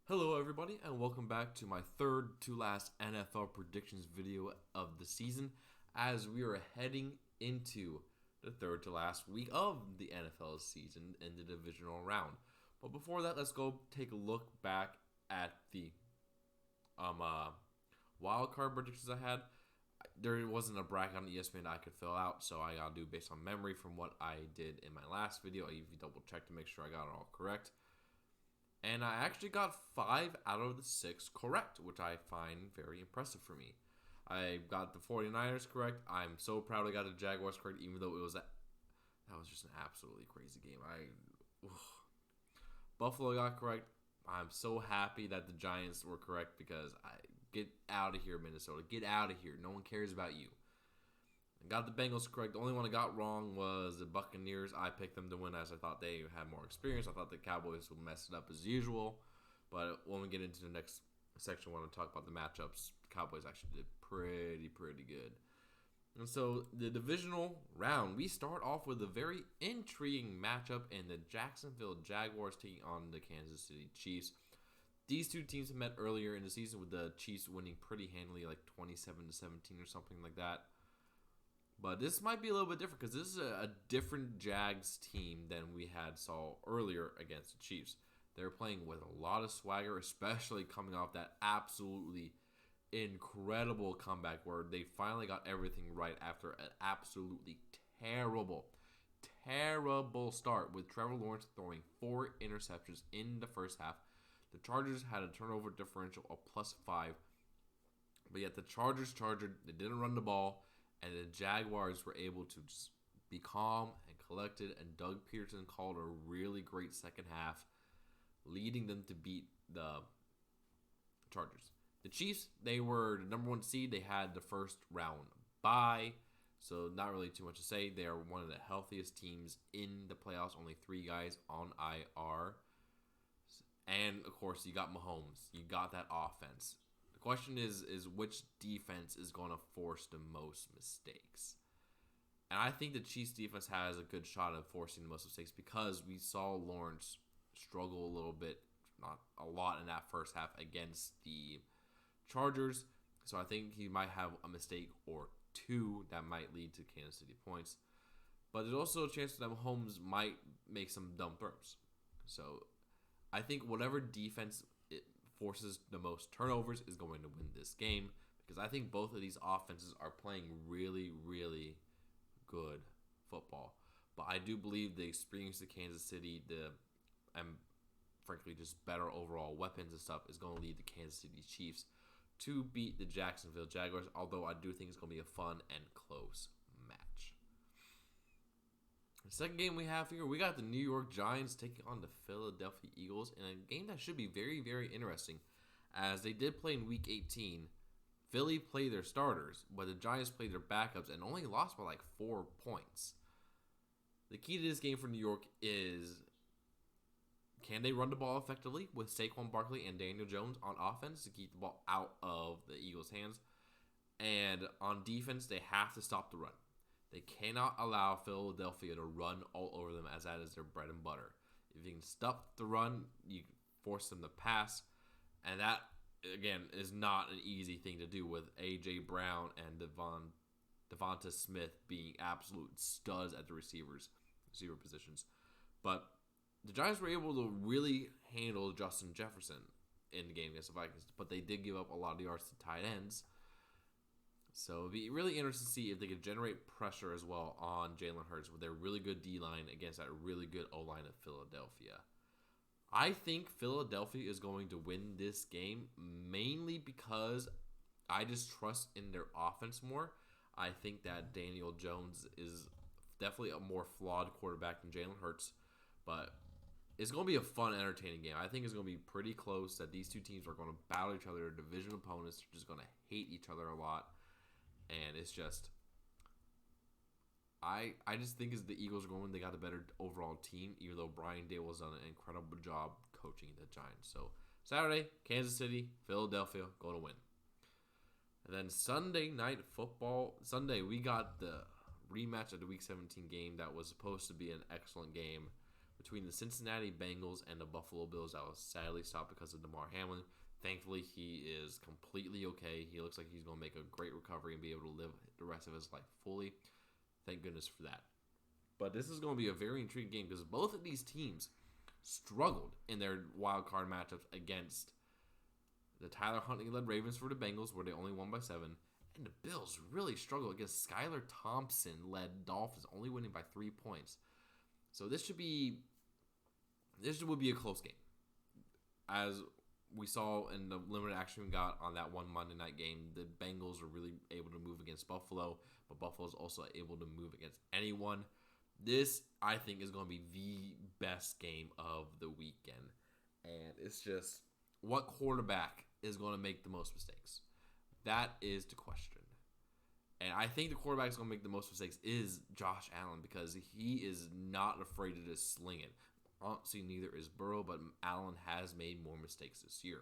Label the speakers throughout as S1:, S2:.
S1: Hello everybody and welcome back to my third to last NFL predictions video of the season as we are heading into the third to last week of the NFL season in the divisional round. But before that, let's go take a look back at the wild card predictions I had. There wasn't a bracket on ESPN I could fill out, so I gotta do based on memory from what I did in my last video. I even double checked to make sure I got it all correct. And I actually got 5 out of the 6 correct, which I find very impressive for me. I got the 49ers correct. I'm so proud I got the Jaguars correct, even though that was just an absolutely crazy game. Buffalo got correct. I'm so happy that the Giants were correct because get out of here, Minnesota. Get out of here. No one cares about you. I got the Bengals correct. The only one I got wrong was the Buccaneers. I picked them to win as I thought they had more experience. I thought the Cowboys would mess it up as usual. But when we get into the next section, I want to talk about the matchups. The Cowboys actually did pretty good. And so the divisional round, we start off with a very intriguing matchup in the Jacksonville Jaguars taking on the Kansas City Chiefs. These two teams met earlier in the season with the Chiefs winning pretty handily, like 27-17 or something like that. But this might be a little bit different because this is a different Jags team than we saw earlier against the Chiefs. They're playing with a lot of swagger, especially coming off that absolutely incredible comeback where they finally got everything right after an absolutely terrible start with Trevor Lawrence throwing 4 interceptions in the first half. The Chargers had a turnover differential of +5, but yet the Chargers they didn't run the ball. And the Jaguars were able to just be calm and collected, and Doug Peterson called a really great second half, leading them to beat the Chargers. The Chiefs, they were the number 1 seed. They had the first round bye, so not really too much to say. They are one of the healthiest teams in the playoffs, only 3 guys on IR. And, of course, you got Mahomes. You got that offense. The question is which defense is going to force the most mistakes? And I think the Chiefs defense has a good shot at forcing the most mistakes because we saw Lawrence struggle a little bit, not a lot in that first half against the Chargers. So I think he might have a mistake or 2 that might lead to Kansas City points. But there's also a chance that Mahomes might make some dumb throws. So I think whatever defense forces the most turnovers is going to win this game because I think both of these offenses are playing really good football. But I do believe the experience of Kansas City, and frankly just better overall weapons and stuff, is going to lead the Kansas City Chiefs to beat the Jacksonville Jaguars, although I do think it's going to be a fun and close match. The second game we have here, we got the New York Giants taking on the Philadelphia Eagles in a game that should be very interesting as they did play in Week 18. Philly played their starters, but the Giants played their backups and only lost by like 4 points. The key to this game for New York is, can they run the ball effectively with Saquon Barkley and Daniel Jones on offense to keep the ball out of the Eagles' hands? And on defense, they have to stop the run. They cannot allow Philadelphia to run all over them as that is their bread and butter. If you can stop the run, you force them to pass. And that, again, is not an easy thing to do with A.J. Brown and Devonta Smith being absolute studs at the receiver positions. But the Giants were able to really handle Justin Jefferson in the game against the Vikings. But they did give up a lot of yards to tight ends. So it'd be really interesting to see if they could generate pressure as well on Jalen Hurts with their really good D-line against that really good O-line of Philadelphia. I think Philadelphia is going to win this game mainly because I just trust in their offense more. I think that Daniel Jones is definitely a more flawed quarterback than Jalen Hurts, but it's going to be a fun, entertaining game. I think it's going to be pretty close, that these two teams are going to battle each other. Their division opponents are just going to hate each other a lot. And it's just, I just think as the Eagles are going, they got a better overall team, even though Brian Dable has done an incredible job coaching the Giants. So Saturday, Kansas City, Philadelphia, going to win. And then Sunday night football, Sunday we got the rematch of the Week 17 game that was supposed to be an excellent game between the Cincinnati Bengals and the Buffalo Bills that was sadly stopped because of Damar Hamlin. Thankfully, he is completely okay. He looks like he's going to make a great recovery and be able to live the rest of his life fully. Thank goodness for that. But this is going to be a very intriguing game because both of these teams struggled in their wild card matchups against the Tyler Huntley-led Ravens for the Bengals, where they only won by 7. And the Bills really struggled against Skylar Thompson-led Dolphins, only winning by 3 points. So this would be a close game. As we saw in the limited action we got on that one Monday night game, the Bengals were really able to move against Buffalo, but Buffalo's also able to move against anyone. This, I think, is going to be the best game of the weekend. And it's just, what quarterback is going to make the most mistakes? That is the question. And I think the quarterback that's going to make the most mistakes is Josh Allen, because he is not afraid to just sling it. Honestly, neither is Burrow, but Allen has made more mistakes this year.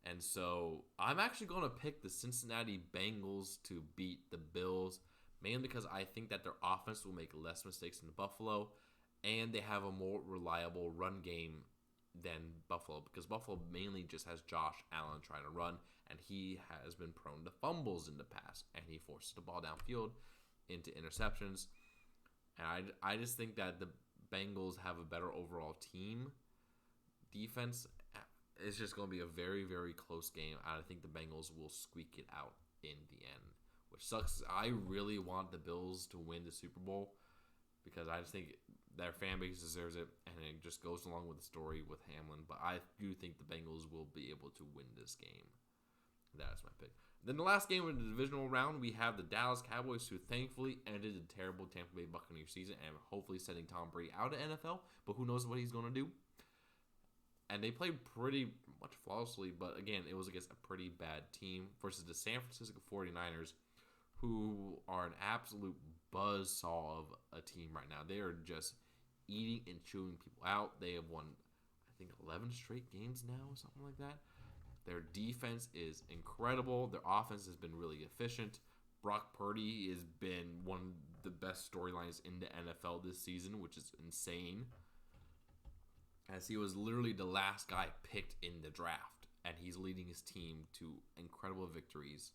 S1: And so I'm actually going to pick the Cincinnati Bengals to beat the Bills, mainly because I think that their offense will make less mistakes than Buffalo, and they have a more reliable run game than Buffalo, because Buffalo mainly just has Josh Allen trying to run, and he has been prone to fumbles in the past, and he forces the ball downfield into interceptions. And I just think that the Bengals have a better overall team defense. It's just going to be a very, very close game. I think the Bengals will squeak it out in the end, which sucks. I really want the Bills to win the Super Bowl because I just think their fan base deserves it, and it just goes along with the story with Hamlin. But I do think the Bengals will be able to win this game. That's my pick. Then the last game of the divisional round, we have the Dallas Cowboys, who thankfully ended the terrible Tampa Bay Buccaneers season and hopefully sending Tom Brady out of NFL. But who knows what he's going to do. And they played pretty much flawlessly, but again, it was against a pretty bad team versus the San Francisco 49ers, who are an absolute buzzsaw of a team right now. They are just eating and chewing people out. They have won, I think, 11 straight games now or something like that. Their defense is incredible. Their offense has been really efficient. Brock Purdy has been one of the best storylines in the NFL this season, which is insane, as he was literally the last guy picked in the draft, and he's leading his team to incredible victories.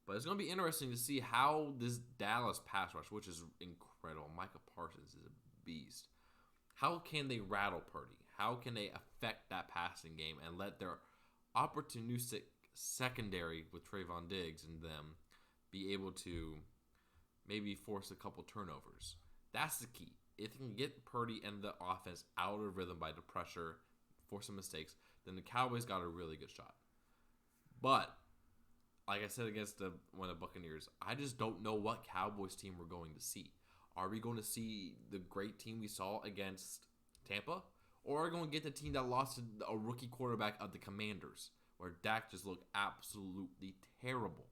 S1: But it's going to be interesting to see how this Dallas pass rush, which is incredible, Micah Parsons is a beast, how can they rattle Purdy? How can they affect that passing game and let their opportunistic secondary with Trayvon Diggs and them be able to maybe force a couple turnovers? That's the key. If you can get Purdy and the offense out of rhythm by the pressure, force some mistakes, then the Cowboys got a really good shot. But like I said against one of the Buccaneers, I just don't know what Cowboys team we're going to see. Are we going to see the great team we saw against Tampa? Or are we going to get the team that lost to a rookie quarterback of the Commanders, where Dak just looked absolutely terrible?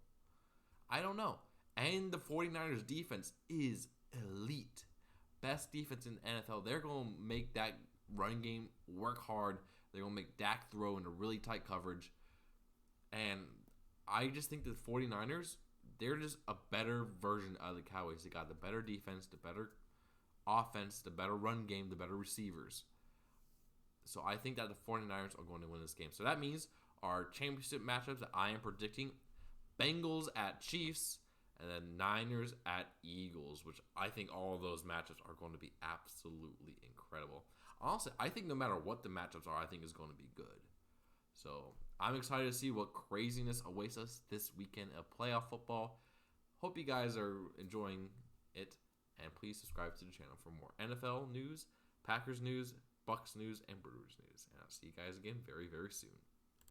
S1: I don't know. And the 49ers defense is elite. Best defense in the NFL. They're going to make that run game work hard. They're going to make Dak throw into really tight coverage. And I just think the 49ers, they're just a better version of the Cowboys. They got the better defense, the better offense, the better run game, the better receivers. So I think that the 49ers are going to win this game. So that means our championship matchups that I am predicting, Bengals at Chiefs, and then Niners at Eagles, which I think all of those matchups are going to be absolutely incredible. Honestly, I think no matter what the matchups are, I think it's going to be good. So I'm excited to see what craziness awaits us this weekend of playoff football. Hope you guys are enjoying it, and please subscribe to the channel for more NFL news, Packers news, Bucks news, and Brewers news. And I'll see you guys again very, very soon.